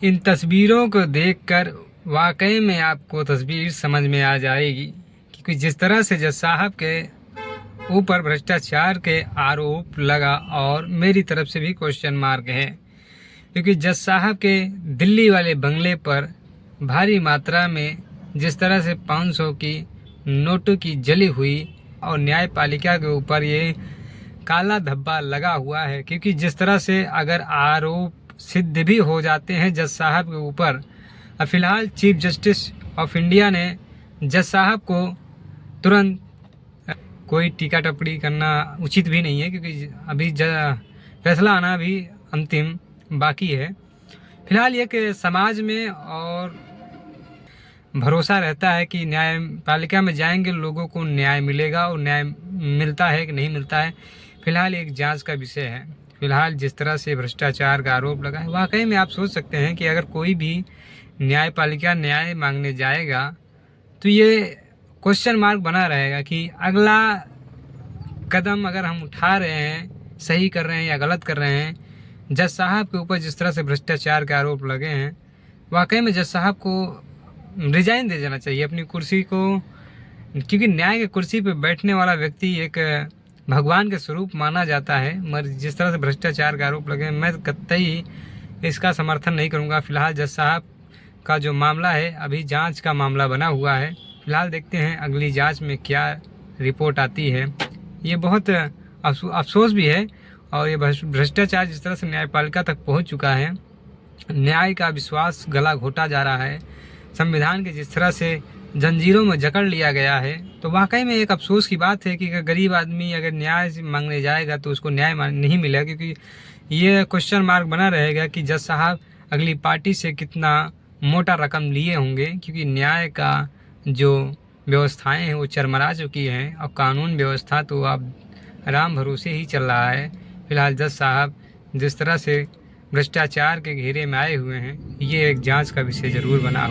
इन तस्वीरों को देखकर वाकई में आपको तस्वीर समझ में आ जाएगी, क्योंकि जिस तरह से जज साहब के ऊपर भ्रष्टाचार के आरोप लगा और मेरी तरफ से भी क्वेश्चन मार्क है, क्योंकि जज साहब के दिल्ली वाले बंगले पर भारी मात्रा में जिस तरह से 500 की नोटों की जली हुई और न्यायपालिका के ऊपर ये काला धब्बा लगा हुआ है, क्योंकि जिस तरह से अगर आरोप सिद्ध भी हो जाते हैं जज साहब के ऊपर, फिलहाल चीफ जस्टिस ऑफ इंडिया ने जज साहब को तुरंत कोई टीका टिप्पणी करना उचित भी नहीं है, क्योंकि अभी फैसला आना भी अंतिम बाकी है। फिलहाल एक समाज में और भरोसा रहता है कि न्यायपालिका में जाएंगे लोगों को न्याय मिलेगा, और न्याय मिलता है कि नहीं मिलता है फिलहाल एक जांच का विषय है। फिलहाल जिस तरह से भ्रष्टाचार का आरोप लगा है, वाकई में आप सोच सकते हैं कि अगर कोई भी न्यायपालिका न्याय मांगने जाएगा तो ये क्वेश्चन मार्क बना रहेगा कि अगला कदम अगर हम उठा रहे हैं सही कर रहे हैं या गलत कर रहे हैं। जज साहब के ऊपर जिस तरह से भ्रष्टाचार के आरोप लगे हैं, वाकई में जज साहब को रिजाइन दे देना चाहिए अपनी कुर्सी को, क्योंकि न्याय की कुर्सी पर बैठने वाला व्यक्ति एक भगवान के स्वरूप माना जाता है। मगर जिस तरह से भ्रष्टाचार का आरोप लगे, मैं कतई इसका समर्थन नहीं करूंगा। फिलहाल जज साहब का जो मामला है अभी जांच का मामला बना हुआ है। फिलहाल देखते हैं अगली जांच में क्या रिपोर्ट आती है। ये बहुत अफसोस भी है, और ये भ्रष्टाचार जिस तरह से न्यायपालिका तक पहुंच चुका है, न्याय का विश्वास गला घोटा जा रहा है, संविधान के जिस तरह से जंजीरों में जकड़ लिया गया है, तो वाकई में एक अफसोस की बात है कि गरीब आदमी अगर न्याय मांगने जाएगा तो उसको न्याय नहीं मिलेगा, क्योंकि ये क्वेश्चन मार्क बना रहेगा कि जज साहब अगली पार्टी से कितना मोटा रकम लिए होंगे, क्योंकि न्याय का जो व्यवस्थाएं हैं वो चरमरा चुकी हैं, और कानून व्यवस्था तो अब राम भरोसे ही चल रहा है। फिलहाल जज साहब जिस तरह से भ्रष्टाचार के घेरे में आए हुए हैं, ये एक जांच का विषय जरूर बना हुआ।